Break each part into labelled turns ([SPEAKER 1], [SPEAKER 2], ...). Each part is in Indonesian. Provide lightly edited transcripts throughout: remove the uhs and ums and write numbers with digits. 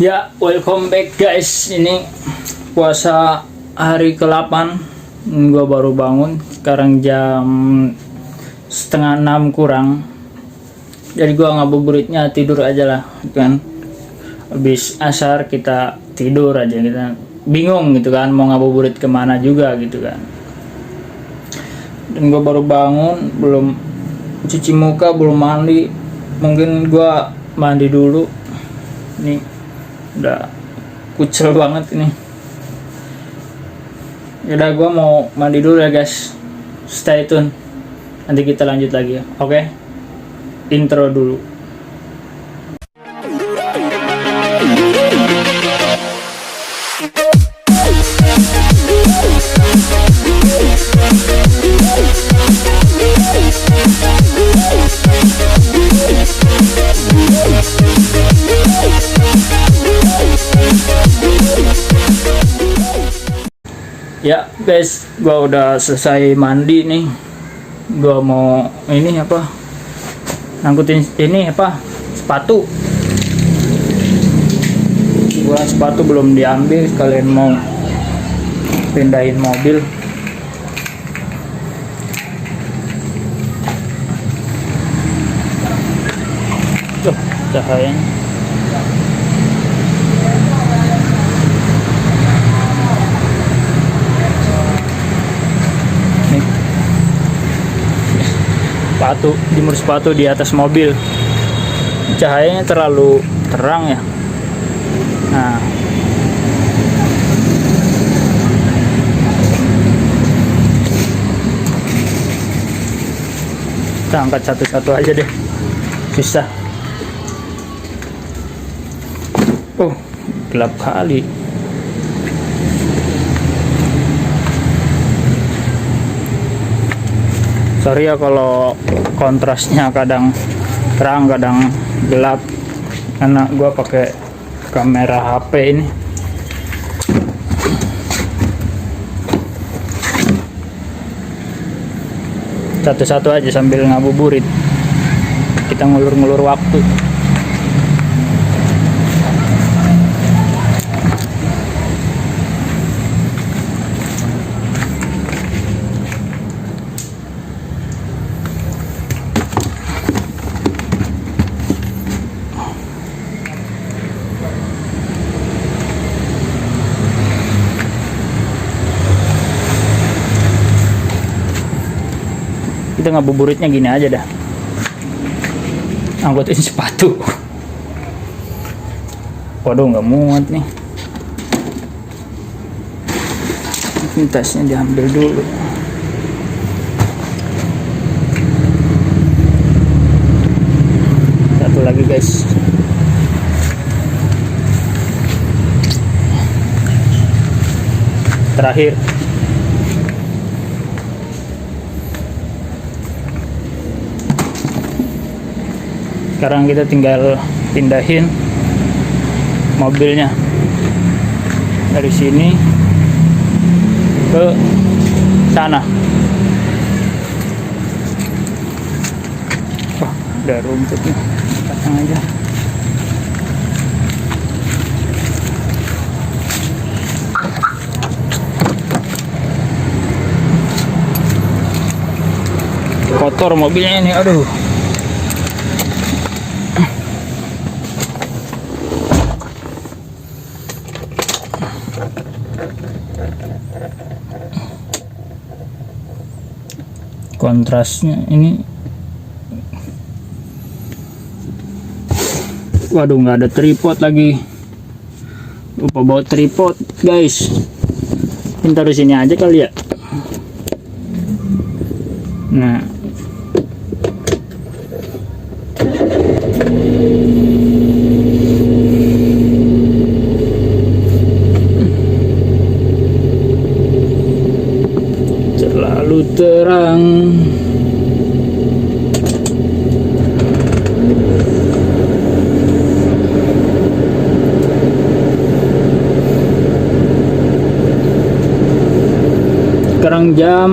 [SPEAKER 1] Ya, welcome back guys. Ini puasa hari ke-8. Gua baru bangun. Sekarang jam setengah 6 kurang. Jadi gua ngabuburitnya tidur aja lah, kan. Habis asar kita tidur aja, kita bingung gitu kan, mau ngabuburit kemana juga gitu kan. Dan gua baru bangun, belum cuci muka, belum mandi. Mungkin gua mandi dulu. Nih udah kucel banget ini. Yaudah, gue mau mandi dulu ya guys. Stay tune, nanti kita lanjut lagi ya. Oke, intro dulu. Ya guys, gua udah selesai mandi nih. Gua mau ini apa, ngangkutin ini apa, sepatu. Gua sepatu belum diambil, kalian mau pindahin mobil. Tuh cahayanya. Sepatu, jemur sepatu di atas mobil. Cahayanya terlalu terang ya. Nah, kita angkat satu-satu aja deh, susah. Oh, gelap kali. Sorry ya kalau kontrasnya kadang terang kadang gelap, karena gua pakai kamera HP ini. Satu-satu aja sambil ngabuburit, kita ngulur-ngulur waktu. Kita ngabuburitnya gini aja dah, angkutin sepatu. Waduh, nggak muat nih. Ini tasnya diambil dulu. Satu lagi guys. Terakhir. Sekarang kita tinggal pindahin mobilnya dari sini ke sana. Wah, ada rumput nih, pasang aja. Kotor mobilnya ini, aduh. Kontrasnya ini, waduh, nggak ada tripod lagi. Lupa bawa tripod guys. Taruh sini aja kali ya. Nah, terlalu terang. Sekarang jam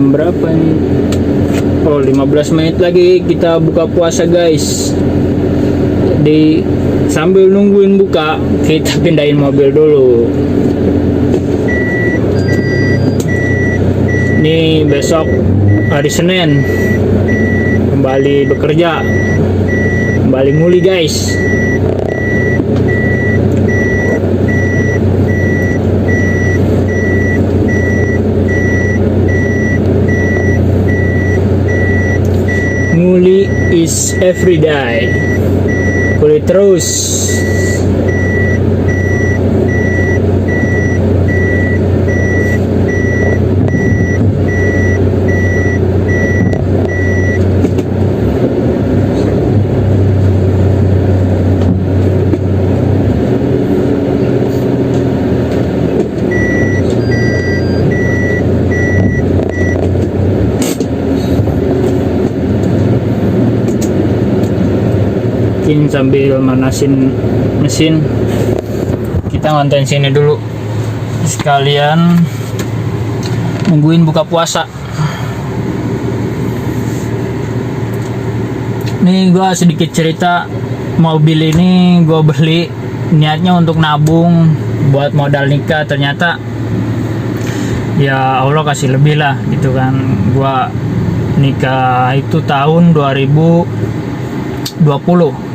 [SPEAKER 1] berapa ini? Oh, 15 menit lagi kita buka puasa guys. di sambil nungguin buka kita pindahin mobil dulu. Ini besok hari Senin kembali bekerja, kembali nguli guys. Nguli is every day. Kulit terus. Sambil manasin mesin, kita ngonten sini dulu sekalian nungguin buka puasa. Nih gua sedikit cerita, mobil ini gua beli niatnya untuk nabung buat modal nikah, ternyata ya Allah kasih lebih lah gitu kan. Gua nikah itu tahun 2020.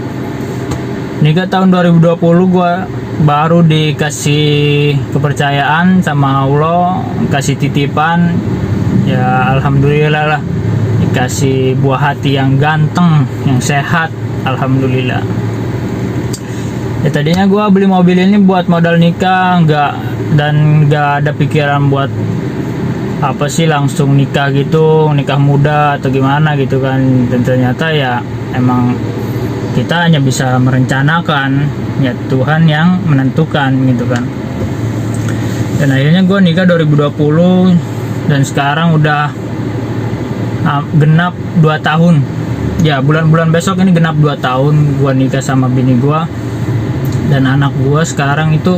[SPEAKER 1] Nikah tahun 2020 gua baru dikasih kepercayaan sama Allah, kasih titipan, ya alhamdulillah lah, dikasih buah hati yang ganteng, yang sehat, alhamdulillah. Ya tadinya gua beli mobil ini buat modal nikah, nggak ada pikiran buat apa sih langsung nikah gitu, nikah muda atau gimana gitu kan. Dan ternyata ya emang kita hanya bisa merencanakan, ya Tuhan yang menentukan gitu kan. Dan akhirnya gue nikah 2020 dan sekarang udah genap 2 tahun. Ya bulan-bulan besok ini genap 2 tahun gue nikah sama bini gue. Dan anak gue sekarang itu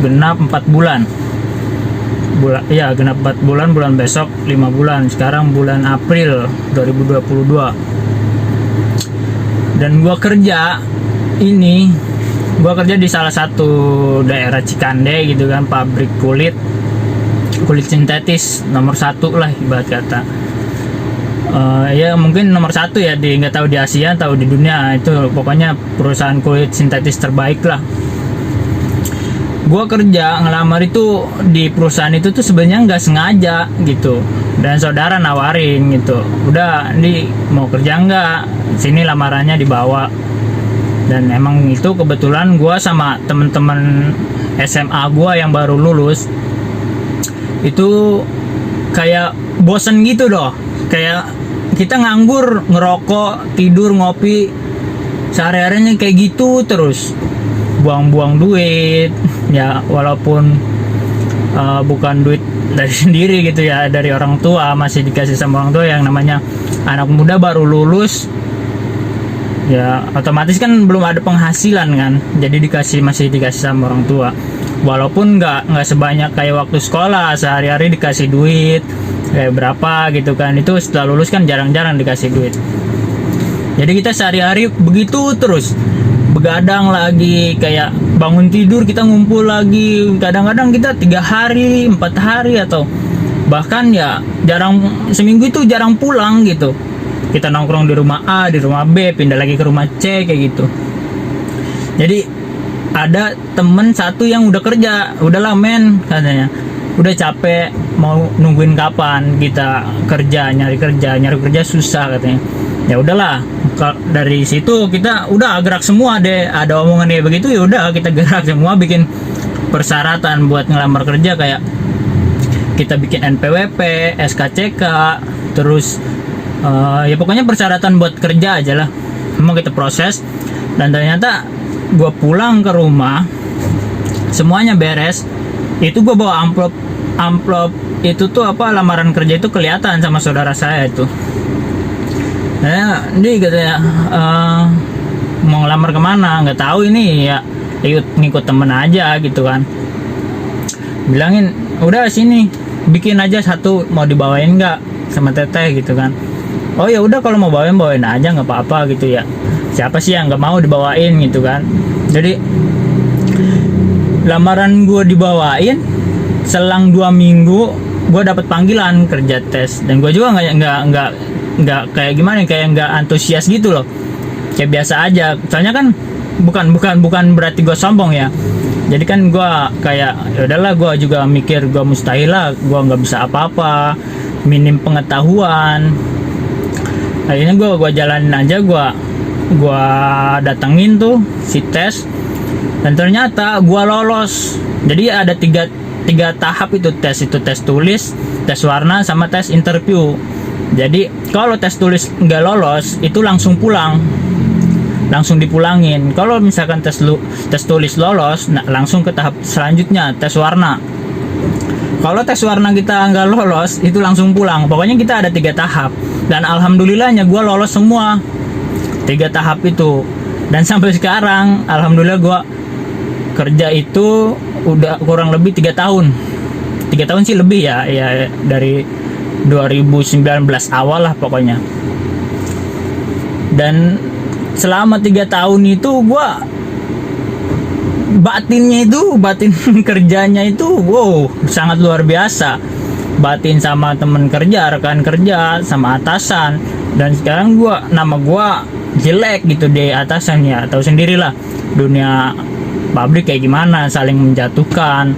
[SPEAKER 1] genap 4 bulan. Ya genap 4 bulan, bulan besok 5 bulan. Sekarang bulan April 2022. Dan gua kerja di salah satu daerah Cikande gitu kan, pabrik kulit sintetis nomor 1 lah ibarat kata. Ya mungkin nomor 1 ya, nggak tahu di Asia atau di dunia, itu pokoknya perusahaan kulit sintetis terbaik lah. Gua kerja ngelamar itu di perusahaan itu tuh sebenarnya nggak sengaja gitu, dan saudara nawarin gitu, udah ini mau kerja nggak, sini lamarannya dibawa. Dan emang itu kebetulan gue sama temen-temen SMA gue yang baru lulus itu kayak bosen gitu loh, kayak kita nganggur, ngerokok, tidur, ngopi, sehari-harinya kayak gitu terus, buang-buang duit ya, walaupun bukan duit dari sendiri gitu ya, dari orang tua, masih dikasih sama orang tua. Yang namanya anak muda baru lulus ya otomatis kan belum ada penghasilan kan, jadi masih dikasih sama orang tua, walaupun nggak sebanyak kayak waktu sekolah, sehari-hari dikasih duit kayak berapa gitu kan. Itu setelah lulus kan jarang-jarang dikasih duit, jadi kita sehari-hari begitu terus, begadang lagi, kayak bangun tidur kita ngumpul lagi, kadang-kadang kita 3 hari 4 hari atau bahkan ya jarang, seminggu itu jarang pulang gitu. Kita nongkrong di rumah A, di rumah B, pindah lagi ke rumah C kayak gitu. Jadi ada temen satu yang udah kerja, udahlah men katanya, udah capek, mau nungguin kapan kita nyari kerja susah katanya. Ya udahlah, dari situ kita udah gerak semua deh, ada omongan kayak begitu, ya udah kita gerak semua, bikin persyaratan buat ngelamar kerja, kayak kita bikin NPWP, SKCK, terus ya pokoknya persyaratan buat kerja aja lah, mau kita proses. Dan ternyata gue pulang ke rumah semuanya beres, itu gue bawa amplop itu tuh apa, lamaran kerja itu kelihatan sama saudara saya itu. Nah, dia katanya mau ngelamar kemana, nggak tahu, ini ya ngikut temen aja gitu kan. Bilangin udah sini bikin aja satu, mau dibawain nggak sama teteh gitu kan. Oh ya udah, kalau mau bawain aja nggak apa-apa gitu ya. siapa sih yang nggak mau dibawain gitu kan. Jadi lamaran gue dibawain, selang 2 minggu gue dapet panggilan kerja tes, dan gue juga nggak kayak gimana, kayak nggak antusias gitu loh, kayak biasa aja. Soalnya kan bukan berarti gue sombong ya. Jadi kan gue kayak ya udahlah, gue juga mikir gue mustahil lah, gue nggak bisa apa-apa, minim pengetahuan. Akhirnya gue jalanin aja, gue datengin tuh si tes, dan ternyata gue lolos. Jadi ada tiga tahap itu tes tulis, tes warna, sama tes interview. Jadi kalau tes tulis nggak lolos itu langsung pulang, langsung dipulangin. Kalau misalkan tes tulis lolos, nah langsung ke tahap selanjutnya, tes warna. Kalau tes warna kita nggak lolos itu langsung pulang. Pokoknya kita ada 3 tahap, dan alhamdulillahnya gue lolos semua 3 tahap itu. Dan sampai sekarang alhamdulillah gue kerja itu udah kurang lebih 3 tahun. 3 tahun sih lebih ya dari 2019 awal lah pokoknya. Dan selama 3 tahun itu gua batin kerjanya itu wow, sangat luar biasa. Batin sama temen kerja, rekan kerja, sama atasan. Dan sekarang nama gua jelek gitu deh atasan, ya tahu sendirilah dunia pabrik kayak gimana, saling menjatuhkan,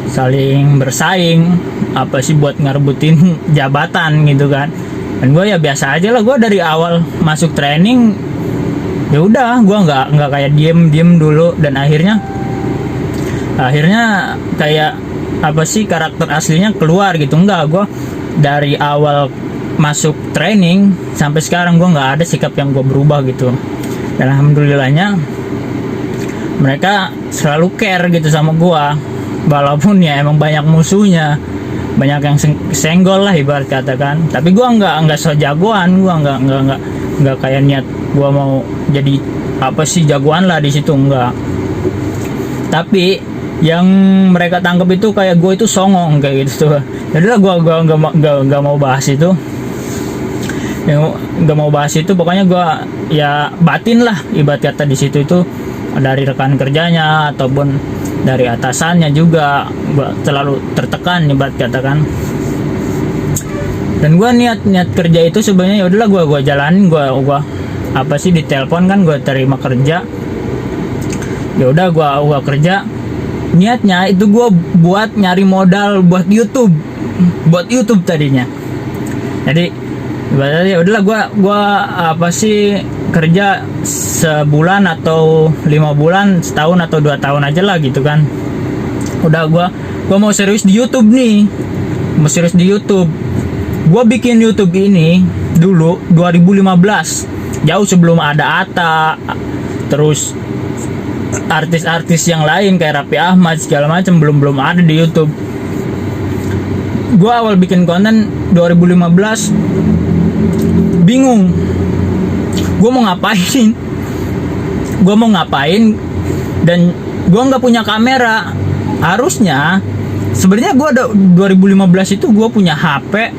[SPEAKER 1] saling bersaing apa sih buat ngerebutin jabatan gitu kan. Dan gue ya biasa aja lah, gue dari awal masuk training ya udah, gue nggak kayak diem dulu, dan akhirnya kayak apa sih karakter aslinya keluar gitu. Enggak, gue dari awal masuk training sampai sekarang gue nggak ada sikap yang gue berubah gitu. Dan alhamdulillahnya mereka selalu care gitu sama gue, walaupun ya emang banyak musuhnya, banyak yang senggol lah ibarat katakan. Tapi gue nggak so jagoan, gue nggak kayak niat gue mau jadi apa sih jagoan lah di situ, enggak. Tapi yang mereka tangkap itu kayak gue itu songong kayak gitu tuh. Jadi lah gue nggak mau bahas itu, nggak mau bahas itu. Pokoknya gue ya batin lah ibarat kata di situ itu, dari rekan kerjanya ataupun dari atasannya juga gue selalu tertekan ibarat katakan. Dan gue niat kerja itu sebenarnya ya udahlah, gue jalanin, gue apa sih ditelepon kan, gue terima kerja, ya udah gue kerja. Niatnya itu gue buat nyari modal buat YouTube tadinya. Jadi ya udahlah, gue apa sih kerja sebulan atau 5 bulan, setahun atau 2 tahun aja lah gitu kan. Udah gue mau serius di YouTube nih, gue bikin YouTube ini dulu 2015, jauh sebelum ada Atta, terus artis-artis yang lain kayak Raffi Ahmad segala macam belum ada di YouTube. Gue awal bikin konten 2015 bingung gue mau ngapain, dan gue nggak punya kamera. Harusnya sebenarnya gue ada 2015 itu gue punya HP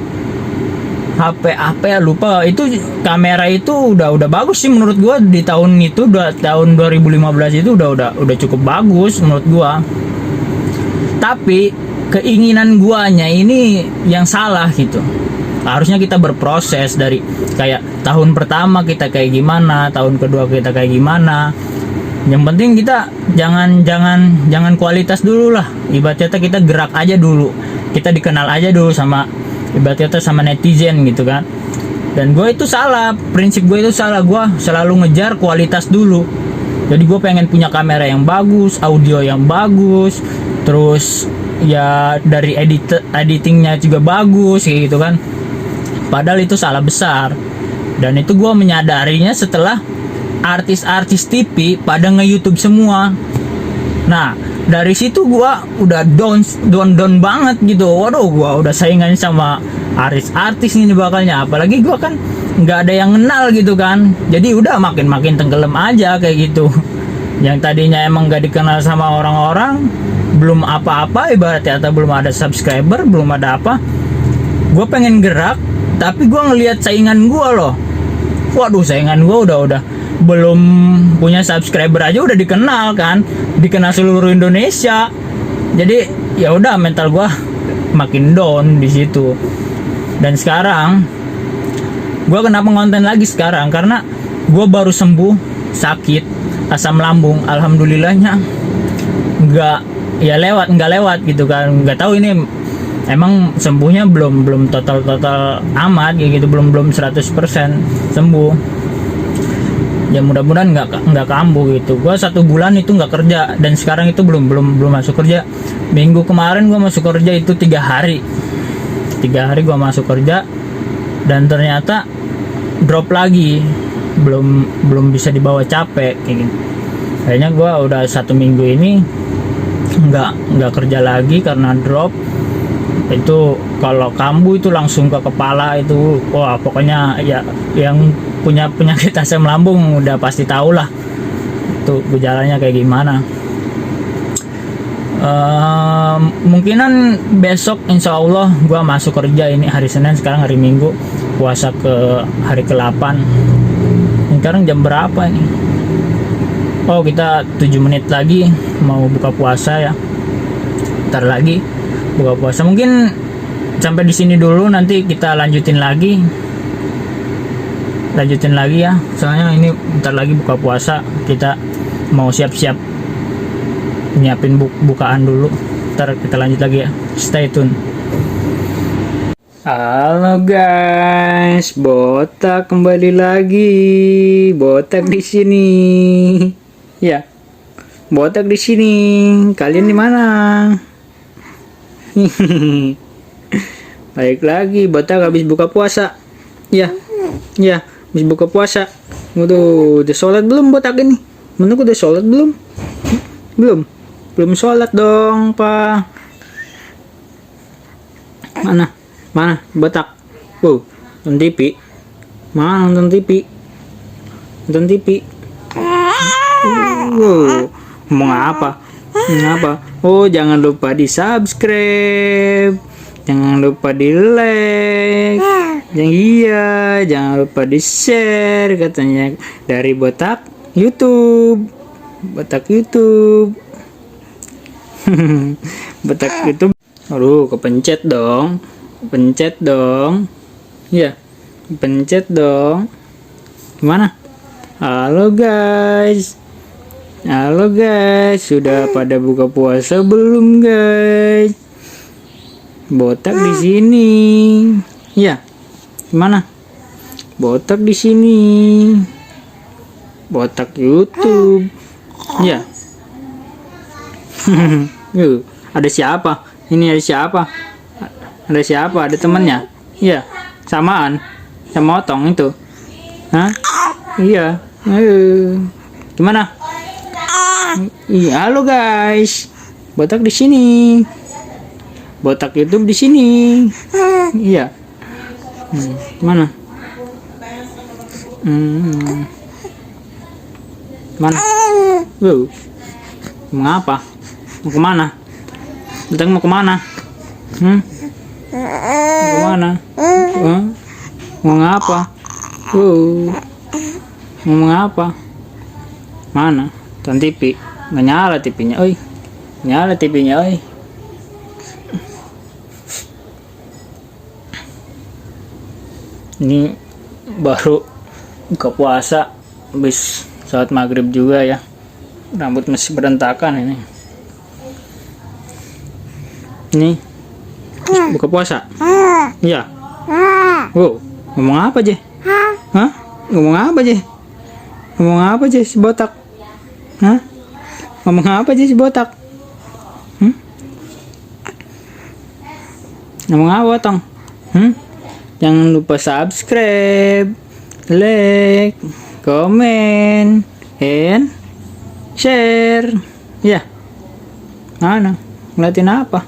[SPEAKER 1] lupa itu, kamera itu udah bagus sih menurut gue di tahun itu, tahun 2015 itu udah cukup bagus menurut gue. Tapi keinginan guanya ini yang salah gitu. Harusnya kita berproses dari kayak tahun pertama kita kayak gimana, tahun kedua kita kayak gimana. Yang penting kita jangan kualitas dulu lah. Ibaratnya kita gerak aja dulu, kita dikenal aja dulu sama ibaratnya sama netizen gitu kan. Dan gue itu salah, prinsip gue itu salah. Gue selalu ngejar kualitas dulu. Jadi gue pengen punya kamera yang bagus, audio yang bagus, terus ya dari editingnya juga bagus kayak gitu kan. Padahal itu salah besar. Dan itu gue menyadarinya setelah artis-artis TV pada nge-YouTube semua. Nah dari situ gue udah down banget gitu. Waduh, gue udah saingan sama artis ini bakalnya. Apalagi gue kan nggak ada yang kenal gitu kan. Jadi udah makin tenggelam aja kayak gitu. Yang tadinya emang nggak dikenal sama orang-orang, belum apa-apa ibaratnya, atau belum ada subscriber, belum ada apa, gue pengen gerak. Tapi gue ngelihat saingan gue loh, waduh saingan gue udah belum punya subscriber aja udah dikenal kan, dikenal seluruh Indonesia. Jadi ya udah, mental gua makin down di situ. Dan sekarang gua kenapa ngonten lagi sekarang, karena gua baru sembuh sakit asam lambung, alhamdulillahnya. Nggak lewat gitu kan. Nggak tahu ini emang sembuhnya belum total amat kayak gitu, belum 100% sembuh. Ya mudah-mudahan nggak kambuh gitu. Gua 1 bulan itu nggak kerja, dan sekarang itu belum masuk kerja. Minggu kemarin gua masuk kerja itu 3 hari gua masuk kerja, dan ternyata drop lagi, belum bisa dibawa capek kayak gitu. Kayaknya gua udah 1 minggu ini nggak kerja lagi karena drop. Itu kalau kambuh itu langsung ke kepala itu, wah pokoknya ya yang punya penyakit asam lambung udah pasti tahu lah itu gejalanya kayak gimana. Mungkinan besok insya Allah gue masuk kerja. Ini hari Senin, sekarang hari Minggu, puasa ke hari ke-8. Sekarang jam berapa ini? Oh, kita 7 menit lagi mau buka puasa ya. Ntar lagi buka puasa. Mungkin sampai di sini dulu, nanti kita lanjutin lagi ya. Soalnya ini ntar lagi buka puasa, kita mau siap-siap nyiapin bukaan dulu. Ntar kita lanjut lagi ya. Stay tune. Halo guys, Botak kembali lagi. Botak di sini. Ya, Botak di sini. Kalian di mana? Baik lagi, Botak habis buka puasa. Ya, habis buka puasa. Waduh, udah sholat belum Botak ini? Menurut udah sholat belum? Belum sholat dong, Pak. Mana Botak? Nonton TV. Mana nonton TV? Ngomong apa? Oh, jangan lupa di subscribe, jangan lupa di like, jangan lupa di share, katanya dari Botak YouTube. Botak YouTube. Aduh, kepencet dong. Ya, pencet dong. Gimana? Halo guys, sudah pada buka puasa belum guys? Botak di sini. Ya, gimana? Botak di sini. Botak YouTube. Ya. Ada siapa? Ini ada siapa? Ada temannya? Iya, samaan sama Otong itu. Hah? Iya. Gimana? Iya, halo guys. Botak di sini. Botak YouTube di sini. Iya. Mana? Mana? Mengapa? Mau kemana? Botak mau kemana? Mau kemana? Mau ngapa? Mau ngapa? Mana? Tonton TV. Nggak nyala TV-nya, oi. Nyala TV-nya, oi. Ini baru buka puasa, habis saat maghrib juga ya. Rambut masih berantakan ini. Nih, buka puasa. Iya. Ngomong apa aja? Hah? Ngomong apa aja si Botak? Hah? Ngomong apa aja si Botak? Ngomong apa, Tong? Jangan lupa subscribe, like, comment, and share. Ya. Mana? Ngeliatin apa?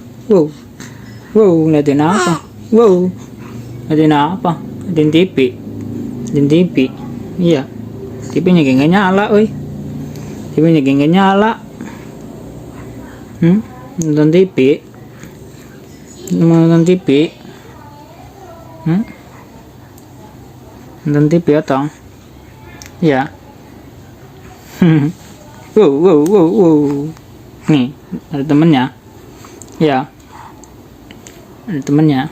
[SPEAKER 1] Ngeliatin apa? Ngeliatin apa? Ngeliatin TV. Iya. TV-nya nggak nyala, oi. TV-nya nggak nyala. Nonton TV. Nonton TV. Nonton TV ya, Tong? Ya. Wow, wow, wow, wow. Nih, ada temennya. Ya, ada temennya.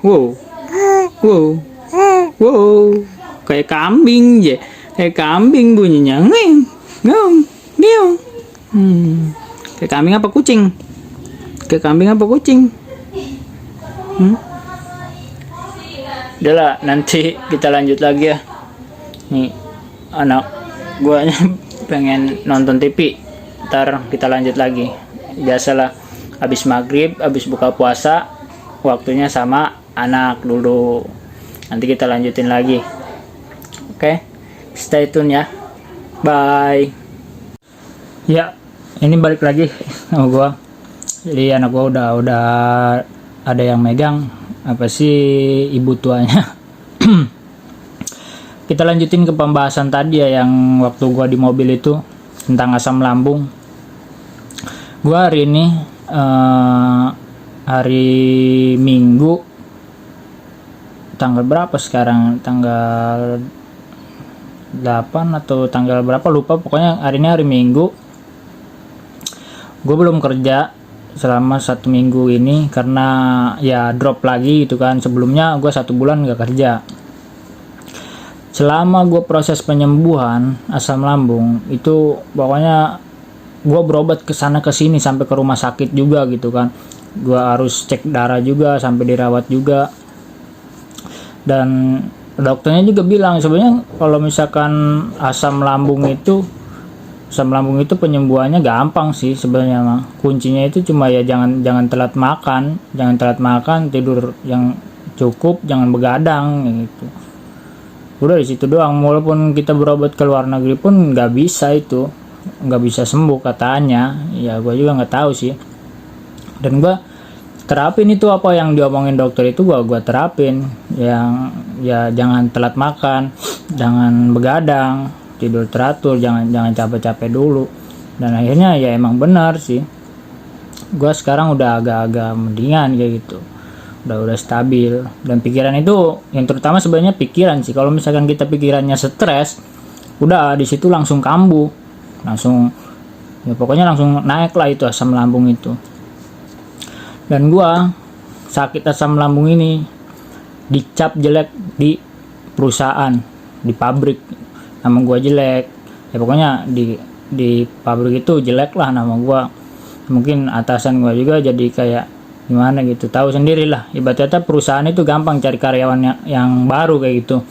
[SPEAKER 1] Wow, wow, wow. Kayak kambing ya. Kayak kambing bunyinya. Nging, ngong, ngiung. Kayak kambing apa kucing? Kayak kambing apa kucing? Udahlah, nanti kita lanjut lagi ya. Nih, anak guanya pengen nonton TV. Ntar kita lanjut lagi. Biasalah, habis maghrib, habis buka puasa, waktunya sama anak dulu. Nanti kita lanjutin lagi. Oke, stay tune ya. Bye. Ya, ini balik lagi sama gua. Jadi anak gua udah ada yang megang, apa sih ibu tuanya. Kita lanjutin ke pembahasan tadi ya, yang waktu gua di mobil itu tentang asam lambung. Gua hari ini hari Minggu, tanggal berapa sekarang? Tanggal 8 atau tanggal berapa lupa, pokoknya hari ini hari Minggu. Gue belum kerja selama 1 minggu ini karena ya drop lagi gitu kan. Sebelumnya gue 1 bulan gak kerja. Selama gue proses penyembuhan asam lambung itu, pokoknya gue berobat ke sana ke sini sampai ke rumah sakit juga gitu kan. Gue harus cek darah juga, sampai dirawat juga. Dan dokternya juga bilang sebenarnya kalau misalkan asam lambung itu penyembuhannya gampang sih sebenarnya mah. Kuncinya itu cuma ya jangan telat makan, tidur yang cukup, jangan begadang gitu. Udah di situ doang. Walaupun kita berobat ke luar negeri pun nggak bisa sembuh katanya. Ya gue juga nggak tahu sih. Dan gue terapin itu apa yang diomongin dokter itu, gue terapin. Yang ya jangan telat makan, jangan begadang, tidur teratur, jangan capek-capek dulu. Dan akhirnya ya emang benar sih, gue sekarang udah agak-agak mendingan kayak gitu, udah stabil. Dan pikiran itu yang terutama sebenarnya pikiran sih. Kalau misalkan kita pikirannya stres, udah di situ langsung kambuh, langsung ya pokoknya langsung naik lah itu asam lambung itu. Dan gue sakit asam lambung ini dicap jelek di perusahaan, di pabrik, nama gue jelek ya, pokoknya di pabrik itu jelek lah nama gue. Mungkin atasan gue juga jadi kayak gimana gitu, tahu sendiri lah. Ibaratnya perusahaan itu gampang cari karyawan yang baru kayak gitu.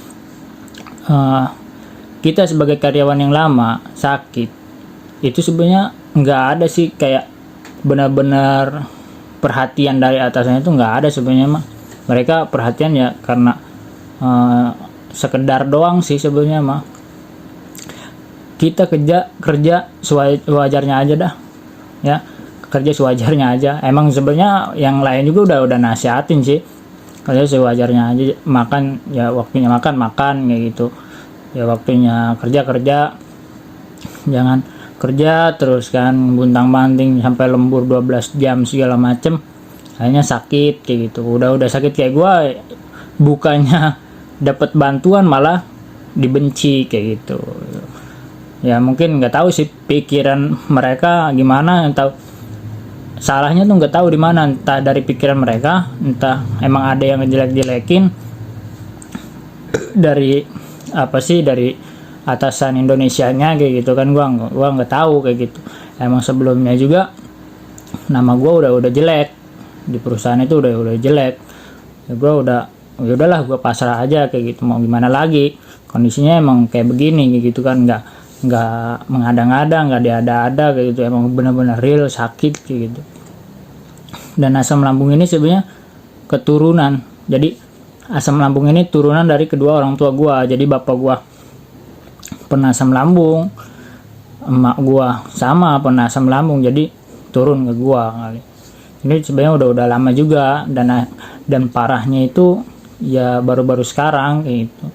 [SPEAKER 1] Kita sebagai karyawan yang lama sakit itu sebenarnya nggak ada sih kayak benar-benar perhatian dari atasannya, itu nggak ada sebenarnya mah. Mereka perhatian ya karena sekedar doang sih sebenarnya mah. Kita kerja sewajarnya aja dah ya, kerja sewajarnya aja. Emang sebenarnya yang lain juga udah nasihatin sih, kerja sewajarnya aja, makan ya waktunya makan kayak gitu ya, waktunya kerja, jangan kerja terus kan buntang-banting sampai lembur 12 jam segala macem, akhirnya sakit kayak gitu. Udah sakit kayak gue, bukannya dapat bantuan malah dibenci kayak gitu. Ya mungkin nggak tahu sih pikiran mereka gimana, tahu salahnya tuh nggak tahu di mana, entah dari pikiran mereka, entah emang ada yang ngejelek-jelekin dari apa sih, dari atasan Indonesianya kayak gitu kan. Gua nggak tahu kayak gitu. Emang sebelumnya juga nama gua udah jelek di perusahaan itu, udah jelek ya. Gua udahlah, gua pasrah aja kayak gitu, mau gimana lagi, kondisinya emang kayak begini gitu kan. Nggak mengada-ngada, nggak diada-ada kayak gitu, emang benar-benar real sakit kayak gitu. Dan asam lambung ini sebenarnya keturunan. Jadi asam lambung ini turunan dari kedua orang tua gua. Jadi bapak gua pernah asam lambung, emak gua sama pernah asam lambung, jadi turun ke gua kali. Ini sebenarnya udah lama juga, dan parahnya itu ya baru-baru sekarang kayak gitu.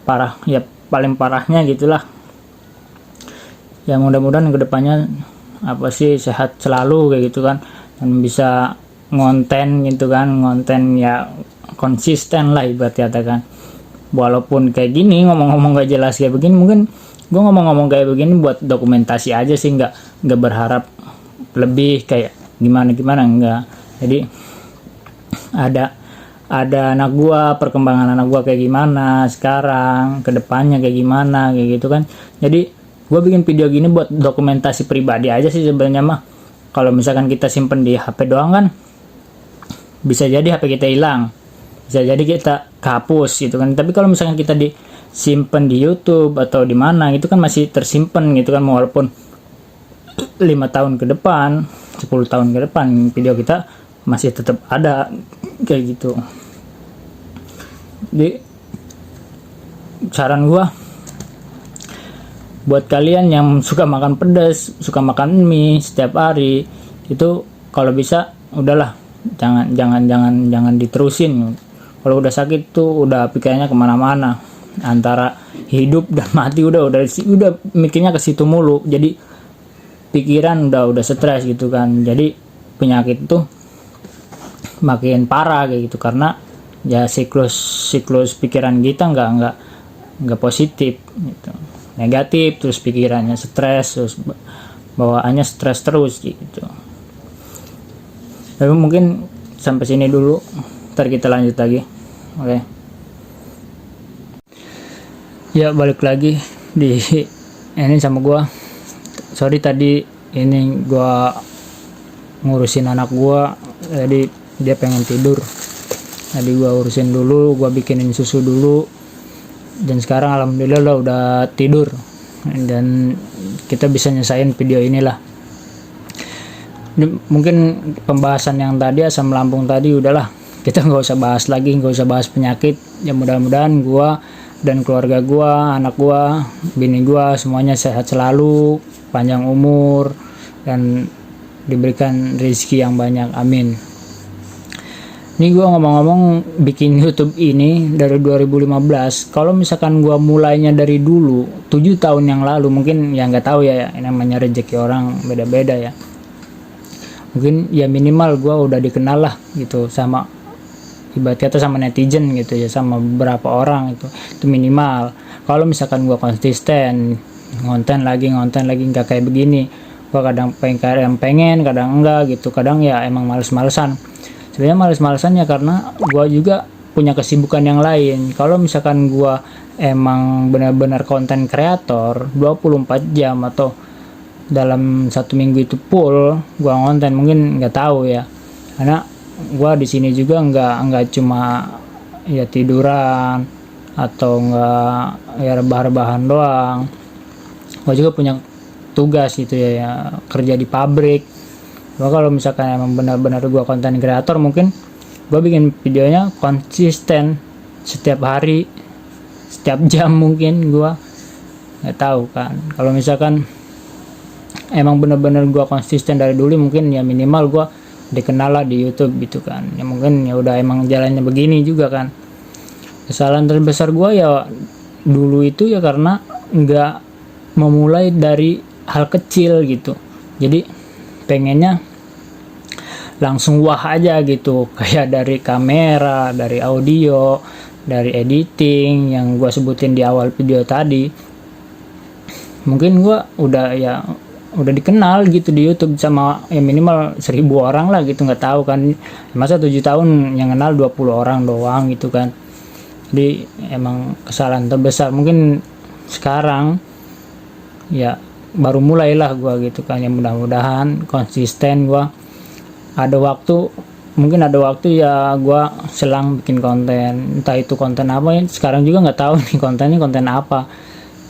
[SPEAKER 1] Parah ya, paling parahnya gitulah. Ya mudah-mudahan kedepannya apa sih sehat selalu kayak gitu kan, dan bisa ngonten gitu kan, ngonten ya konsisten lah ibarat katakan. walaupun kayak gini ngomong-ngomong gak jelas kayak begini, mungkin gue ngomong-ngomong kayak begini buat dokumentasi aja sih, nggak berharap lebih kayak gimana enggak. Jadi ada anak gua, perkembangan anak gua kayak gimana sekarang, kedepannya kayak gimana kayak gitu kan. Jadi gua bikin video gini buat dokumentasi pribadi aja sih sebenarnya mah. Kalau misalkan kita simpen di HP doang kan bisa jadi HP kita hilang, bisa jadi kita kehapus gitu kan. Tapi kalau misalkan kita disimpan di YouTube atau di mana itu kan masih tersimpan gitu kan, walaupun 5 tahun ke depan, 10 tahun ke depan video kita masih tetap ada kayak gitu. Jadi saran gua buat kalian yang suka makan pedas, suka makan mie setiap hari, itu kalau bisa udahlah, jangan diterusin. Kalau udah sakit tuh udah pikirnya kemana-mana, antara hidup dan mati, udah mikirnya ke situ mulu. Jadi pikiran udah stres gitu kan. Jadi penyakit tuh makin parah kayak gitu, karena ya siklus pikiran kita nggak positif gitu, negatif, terus pikirannya stres, terus bawaannya stres terus gitu. Tapi mungkin sampai sini dulu, ntar kita lanjut lagi. Oke. Ya balik lagi di ini sama gua. Sorry tadi ini gua ngurusin anak gua, jadi dia pengen tidur. Tadi gua urusin dulu, gua bikinin susu dulu, dan sekarang alhamdulillah udah tidur, dan kita bisa nyesain video inilah. Mungkin pembahasan yang tadi asam lambung tadi udahlah, kita nggak usah bahas lagi, nggak usah bahas penyakit. Ya mudah-mudahan gua dan keluarga gua, anak gua, bini gua semuanya sehat selalu, panjang umur, dan diberikan rezeki yang banyak, amin. Ini gue ngomong-ngomong bikin YouTube ini dari 2015. Kalau misalkan gue mulainya dari dulu 7 tahun yang lalu, mungkin ya nggak tahu ya, namanya rezeki orang beda-beda ya. Mungkin ya minimal gue udah dikenal lah gitu, sama ibarat kata sama netizen gitu ya, sama beberapa orang itu minimal. Kalau misalkan gue konsisten ngonten lagi nggak kayak begini, gue kadang pengen kadang enggak gitu, kadang ya emang males-malesan. Sebenarnya males-malesannya karena gue juga punya kesibukan yang lain. Kalau misalkan gue emang benar-benar konten kreator 24 jam atau dalam 1 minggu itu full gue ngonten, mungkin nggak tahu ya, karena gue di sini juga nggak cuma ya tiduran atau nggak ya rebah-rebahan doang. Gue juga punya tugas gitu ya kerja di pabrik. Kalau misalkan emang benar-benar gue konten kreator, mungkin gue bikin videonya konsisten setiap hari, setiap jam, mungkin gue nggak tahu kan. Kalau misalkan emang benar-benar gue konsisten dari dulu, mungkin ya minimal gue dikenal lah di YouTube gitu kan. Ya mungkin ya udah emang jalannya begini juga kan. Kesalahan terbesar gue ya dulu itu ya karena nggak memulai dari hal kecil gitu. Jadi pengennya langsung wah aja gitu, kayak dari kamera, dari audio, dari editing yang gue sebutin di awal video tadi. Mungkin gue udah dikenal gitu di YouTube sama ya minimal 1000 orang lah gitu, nggak tahu kan, masa 7 tahun yang kenal 20 orang doang gitu kan. Jadi emang kesalahan terbesar. Mungkin sekarang ya baru mulailah gue gitu kan, yang mudah-mudahan konsisten. Gue mungkin ada waktu ya gue selang bikin konten, entah itu konten apa ya, sekarang juga nggak tahu nih konten apa.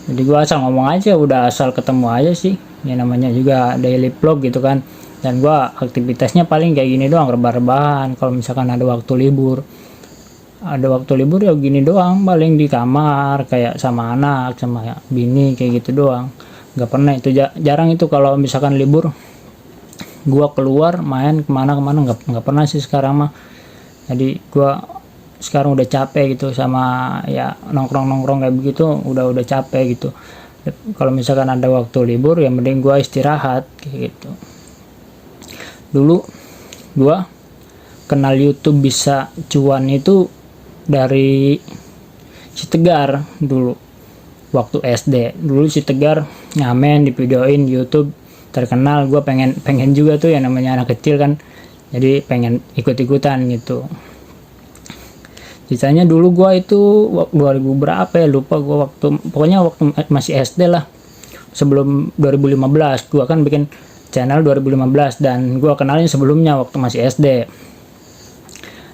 [SPEAKER 1] Jadi gue asal ngomong aja, udah asal ketemu aja sih ya, namanya juga daily vlog gitu kan. Dan gue aktivitasnya paling kayak gini doang, rebah-rebahan. Kalau misalkan ada waktu libur ya gini doang, paling di kamar kayak sama anak, sama bini kayak gitu doang. Nggak pernah itu, jarang itu kalau misalkan libur gua keluar main kemana-kemana, nggak pernah sih sekarang mah. Jadi gua sekarang udah capek gitu sama ya nongkrong kayak begitu, udah capek gitu. Kalau misalkan ada waktu libur ya mending gua istirahat kayak gitu. Dulu gua kenal YouTube bisa cuan itu dari si Tegar dulu waktu SD. Dulu si Tegar ngamen di videoin di YouTube, terkenal. Gue pengen juga tuh, yang namanya anak kecil kan, jadi pengen ikut-ikutan gitu. Sisanya dulu gue itu 2000 berapa ya, lupa gue, pokoknya waktu masih SD lah, sebelum 2015. Gue kan bikin channel 2015, dan gue kenalin sebelumnya waktu masih SD.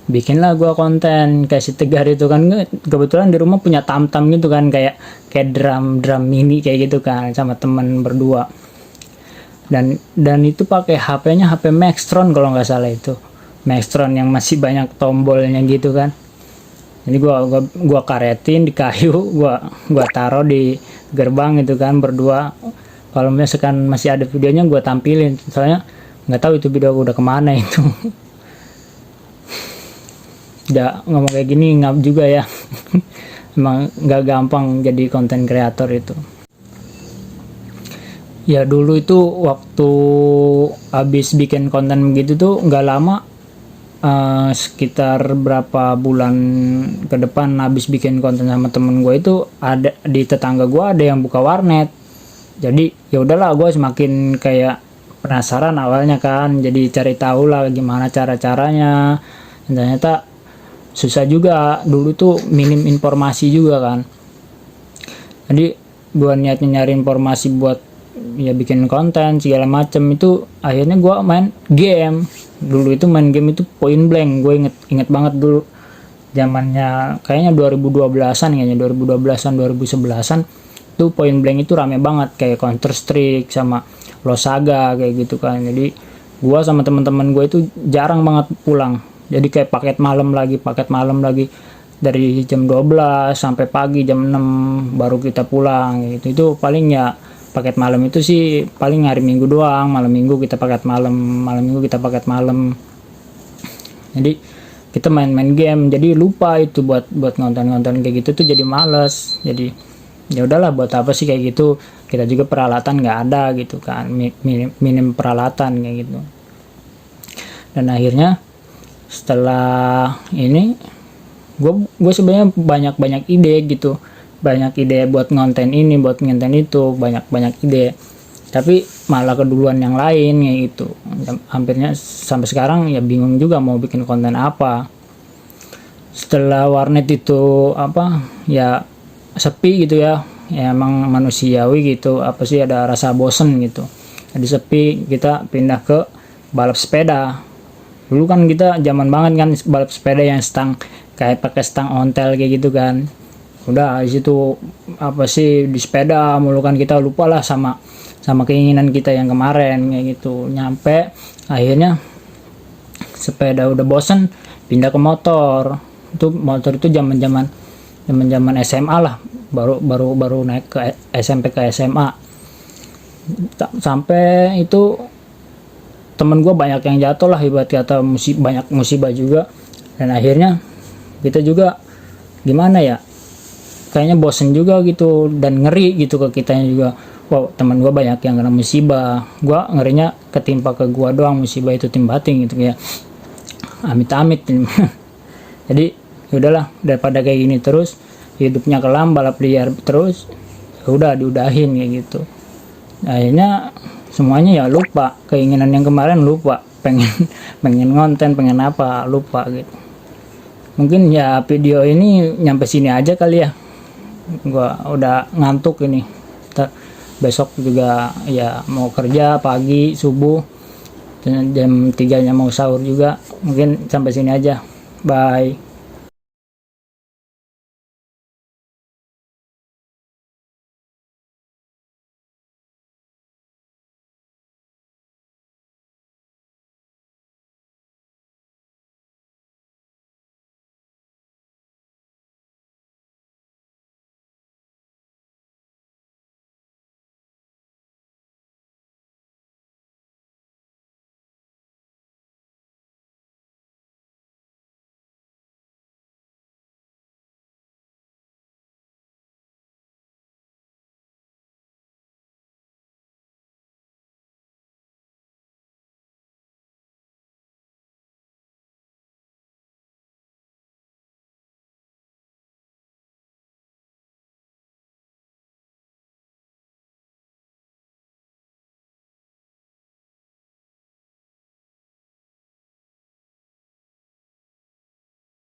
[SPEAKER 1] Bikinlah gue konten kayak si Tegar itu kan. Kebetulan di rumah punya tam-tam gitu kan, kayak drum mini kayak gitu kan, sama temen berdua. Dan itu pakai HP-nya HP Maxtron kalau nggak salah, itu Maxtron yang masih banyak tombolnya gitu kan. Jadi gua karetin di kayu, gua taruh di gerbang gitu kan, berdua. Kalau misalkan masih ada videonya gua tampilin, soalnya nggak tahu itu video udah kemana itu. Udah ngomong kayak gini ngap juga ya. Emang nggak gampang jadi konten kreator itu. Ya dulu itu waktu habis bikin konten begitu tuh nggak lama, sekitar berapa bulan ke depan habis bikin konten sama temen gue itu, ada di tetangga gue ada yang buka warnet. Jadi ya udahlah, gue semakin kayak penasaran awalnya kan, jadi cari tahu lah gimana cara-caranya. Dan ternyata susah juga, dulu tuh minim informasi juga kan. Jadi gue niatnya nyari informasi buat ya bikin konten segala macem, itu akhirnya gue main game. Dulu itu main game itu Point Blank. Gue inget banget dulu zamannya, kayaknya 2012-an, kayaknya 2012-an 2011-an tuh Point Blank itu rame banget, kayak Counter Strike sama Losaga kayak gitu kan. Jadi gue sama teman-teman gue itu jarang banget pulang, jadi kayak paket malam lagi dari jam 12 sampai pagi jam 6 baru kita pulang gitu. Itu paling ya paket malam itu sih paling hari Minggu doang, malam Minggu kita paket malam Minggu kita paket malam. Jadi kita main game, jadi lupa itu buat nonton kayak gitu tuh, jadi males. Jadi ya udahlah, buat apa sih kayak gitu, kita juga peralatan nggak ada gitu kan, minim peralatan kayak gitu. Dan akhirnya setelah ini gue sebenarnya banyak ide gitu, banyak ide buat ngonten ini, buat ngonten itu, banyak ide, tapi malah keduluan yang lain kayak gitu. Hampirnya sampai sekarang ya bingung juga mau bikin konten apa. Setelah warnet itu ya sepi gitu ya emang manusiawi gitu, apa sih, ada rasa bosen gitu. Jadi sepi, kita pindah ke balap sepeda. Dulu kan kita zaman banget kan balap sepeda yang kayak pakai stang ontel kayak gitu kan. Udah di situ apa sih, di sepeda mulu kan, kita lupa lah sama keinginan kita yang kemarin kayak gitu. Nyampe akhirnya sepeda udah bosen, pindah ke motor. Motor itu zaman SMA lah, baru naik ke SMP ke SMA. Sampai itu temen gue banyak yang jatuh lah, ibarat kata banyak musibah juga. Dan akhirnya kita juga gimana ya, kayaknya bosen juga gitu, dan ngeri gitu ke kitanya juga. Wow, teman gue banyak yang kena musibah, gue ngerinya ketimpa ke gue doang musibah itu, timbating gitu ya, amit-amit. Jadi udahlah, daripada kayak gini terus hidupnya kelam balap liar terus, udah diudahin kayak gitu. Akhirnya semuanya ya lupa, keinginan yang kemarin lupa, pengen ngonten, pengen apa, lupa gitu. Mungkin ya video ini nyampe sini aja kali ya, gua udah ngantuk ini. Besok juga ya mau kerja pagi subuh, jam 3 mau sahur juga. Mungkin sampai sini aja, bye.